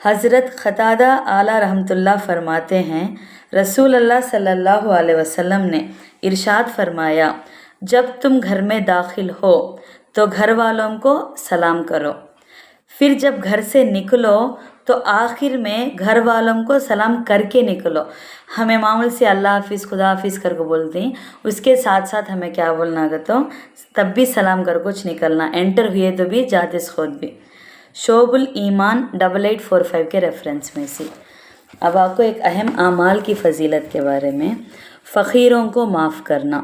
حضرت قتادہ اعلیٰ رحمۃ اللہ فرماتے ہیں رسول اللہ صلی اللہ علیہ وسلم نے ارشاد فرمایا، جب تم گھر میں داخل ہو تو گھر والوں کو سلام کرو، پھر جب گھر سے نکلو تو آخر میں گھر والوں کو سلام کر کے نکلو۔ ہمیں معمول سے اللہ حافظ خدا حافظ کر کے بولتے ہیں، اس کے ساتھ ساتھ ہمیں کیا بولنا گا تو تب بھی سلام کر کچھ نکلنا، انٹر ہوئے تو بھی جاتے خود بھی۔ شعب الایمان 8845 کے ریفرنس میں سے۔ اب آپ کو ایک اہم اعمال کی فضیلت کے بارے میں، فقیروں کو معاف کرنا۔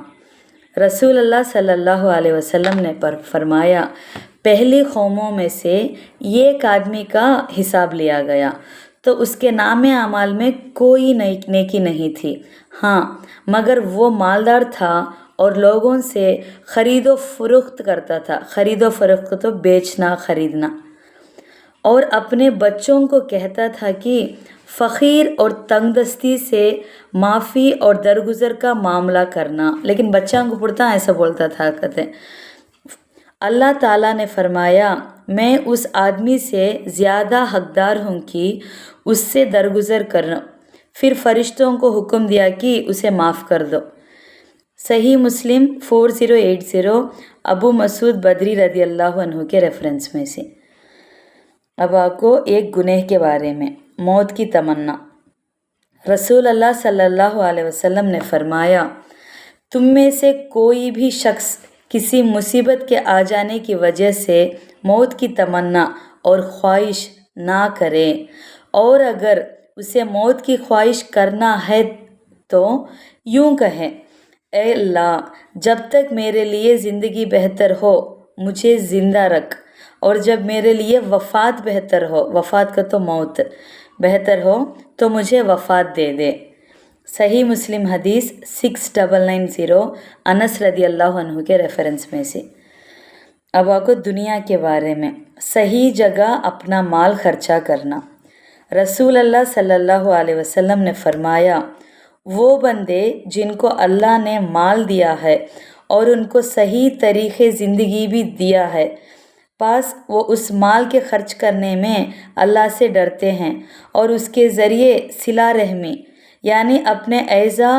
رسول اللہ صلی اللہ علیہ وسلم نے فرمایا، پہلی قوموں میں سے ایک آدمی کا حساب لیا گیا تو اس کے نام اعمال میں کوئی نیکی نہیں تھی، ہاں مگر وہ مالدار تھا اور لوگوں سے خرید و فروخت کرتا تھا۔ خرید و فروخت تو بیچنا خریدنا، اور اپنے بچوں کو کہتا تھا کہ فقیر اور تنگ دستی سے معافی اور درگزر کا معاملہ کرنا، لیکن بچوں کو پڑھتا ایسا بولتا تھا کہتے۔ اللہ تعالیٰ نے فرمایا، میں اس آدمی سے زیادہ حقدار ہوں کہ اس سے درگزر کرنا، پھر فرشتوں کو حکم دیا کہ اسے معاف کر دو۔ صحیح مسلم 4080 ابو مسعود بدری رضی اللہ عنہ کے ریفرنس میں سے۔ اب آپ کو ایک گناہ کے بارے میں، موت کی تمنا۔ رسول اللہ صلی اللہ علیہ وسلم نے فرمایا، تم میں سے کوئی بھی شخص کسی مصیبت کے آ جانے کی وجہ سے موت کی تمنا اور خواہش نہ کرے، اور اگر اسے موت کی خواہش کرنا ہے تو یوں کہے، اے اللہ جب تک میرے لیے زندگی بہتر ہو مجھے زندہ رکھ، اور جب میرے لیے وفات بہتر ہو، وفات کا تو موت بہتر ہو تو مجھے وفات دے دے۔ صحیح مسلم حدیث 6990 انس رضی اللہ عنہ کے ریفرنس میں سے۔ اب آپ کو دنیا کے بارے میں، صحیح جگہ اپنا مال خرچہ کرنا۔ رسول اللہ صلی اللہ علیہ وسلم نے فرمایا، وہ بندے جن کو اللہ نے مال دیا ہے اور ان کو صحیح طریقے زندگی بھی دیا ہے، پاس وہ اس مال کے خرچ کرنے میں اللہ سے ڈرتے ہیں اور اس کے ذریعے صلہ رحمی یعنی اپنے اعزاء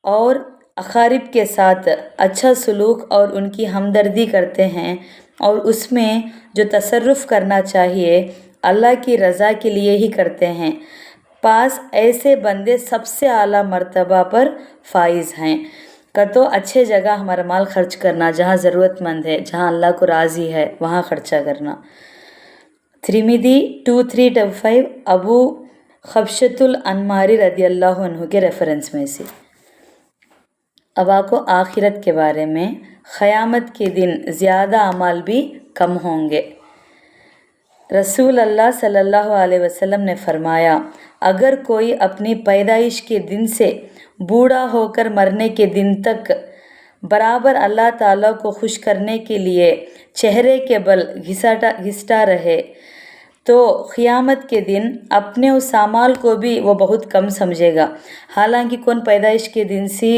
اور اقارب کے ساتھ اچھا سلوک اور ان کی ہمدردی کرتے ہیں، اور اس میں جو تصرف کرنا چاہیے اللہ کی رضا کے لیے ہی کرتے ہیں، پاس ایسے بندے سب سے اعلیٰ مرتبہ پر فائز ہیں۔ تو اچھے جگہ ہمارا مال خرچ کرنا، جہاں ضرورت مند ہے، جہاں اللہ کو راضی ہے وہاں خرچہ کرنا۔ ترمذی 2355 ابو خبشۃ الانماری رضی اللہ عنہ کے ریفرنس میں سے۔ اب آپ کو آخرت کے بارے میں، قیامت کے دن زیادہ اعمال بھی کم ہوں گے۔ رسول اللہ صلی اللہ علیہ وسلم نے فرمایا، اگر کوئی اپنی پیدائش کے دن سے بوڑھا ہو کر مرنے کے دن تک برابر اللہ تعالیٰ کو خوش کرنے کے لیے چہرے کے بل گھستا رہے تو قیامت کے دن اپنے اس اعمال کو بھی وہ بہت کم سمجھے گا۔ حالانکہ کون پیدائش کے دن سے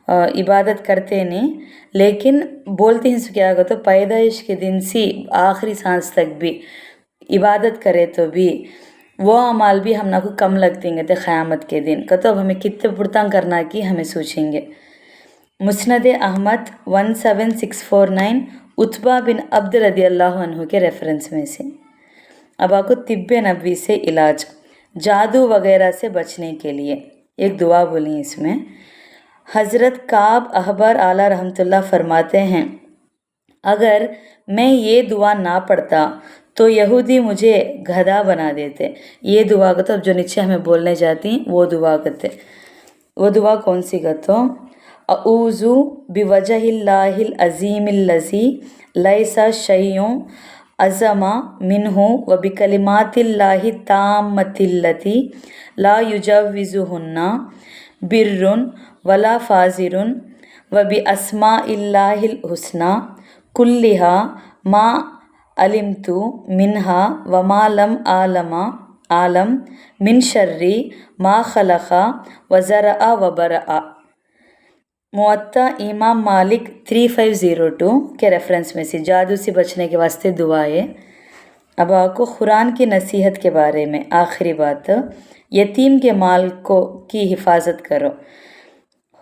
عبادت کرتے نہیں، لیکن بولتے ہیں کیا ہوگا تو پیدائش کے دن سے آخری سانس تک بھی عبادت کرے تو بھی وہ اعمال بھی ہم نا کو کم لگتے ہیں قیامت کے دن کا، تو اب ہمیں کتنے پرتان کرنا کی ہمیں سوچیں گے۔ مسند احمد 17649 عتبہ بن عبد رضی اللہ عنہ کے ریفرنس میں سے۔ اب آپ کو طب نبوی سے علاج، جادو وغیرہ سے بچنے کے لیے ایک دعا بولیں اس میں۔ حضرت کعب احبار اعلیٰ رحمۃ اللہ فرماتے ہیں، اگر میں یہ دعا نہ پڑھتا تو یہودی مجھے گدھا بنا دیتے۔ یہ دعا کا تو اب جو نیچے ہمیں بولنے جاتی ہیں وہ دعا کرتے۔ وہ دعا کون سی کا تو اعوذ بوجہ اللہ العظیم الذی لیس شیء اعظم منہ وبکلمات اللہ التامۃ اللاتی لا یجاوزہن بر ولا فاجر وباسماء اللہ الحسنی کلہا ما علمت منہا وما لم عالم من شر ما خلق وزرع وبرع۔ موطا امام مالک 3502 کے ریفرنس میں سے، جادو سے بچنے کے واسطے دعا ہے۔ اب آپ کو قرآن کی نصیحت کے بارے میں آخری بات، یتیم کے مال کی حفاظت کرو۔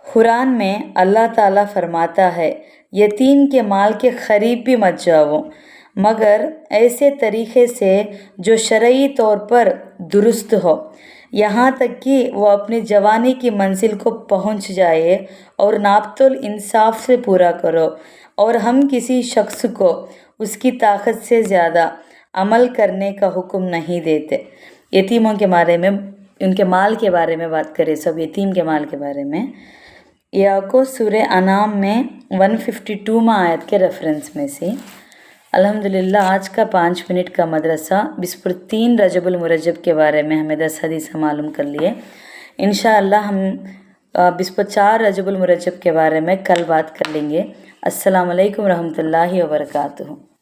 قرآن میں اللہ تعالیٰ فرماتا ہے یتیم کے مال کے قریب بھی مت جاؤ مگر ایسے طریقے سے جو شرعی طور پر درست ہو، یہاں تک کہ وہ اپنی جوانی کی منزل کو پہنچ جائے، اور ناپت الانصاف سے پورا کرو، اور ہم کسی شخص کو اس کی طاقت سے زیادہ عمل کرنے کا حکم نہیں دیتے۔ یتیموں کے بارے میں، ان کے مال کے بارے میں بات کریں، سب یتیم کے مال کے بارے میں، یہ آپ کو سورہ انعام میں 152 آیت کے ریفرنس میں سے۔ الحمدللہ آج کا 5 منٹ کا مدرسہ بسپر 3 رجب المرجب کے بارے میں ہمیں 10 حدیث معلوم کر لیے۔ انشاءاللہ ہم بسپر 4 رجب المرجب کے بارے میں کل بات کر لیں گے۔ السلام علیکم ورحمۃ اللہ وبرکاتہ۔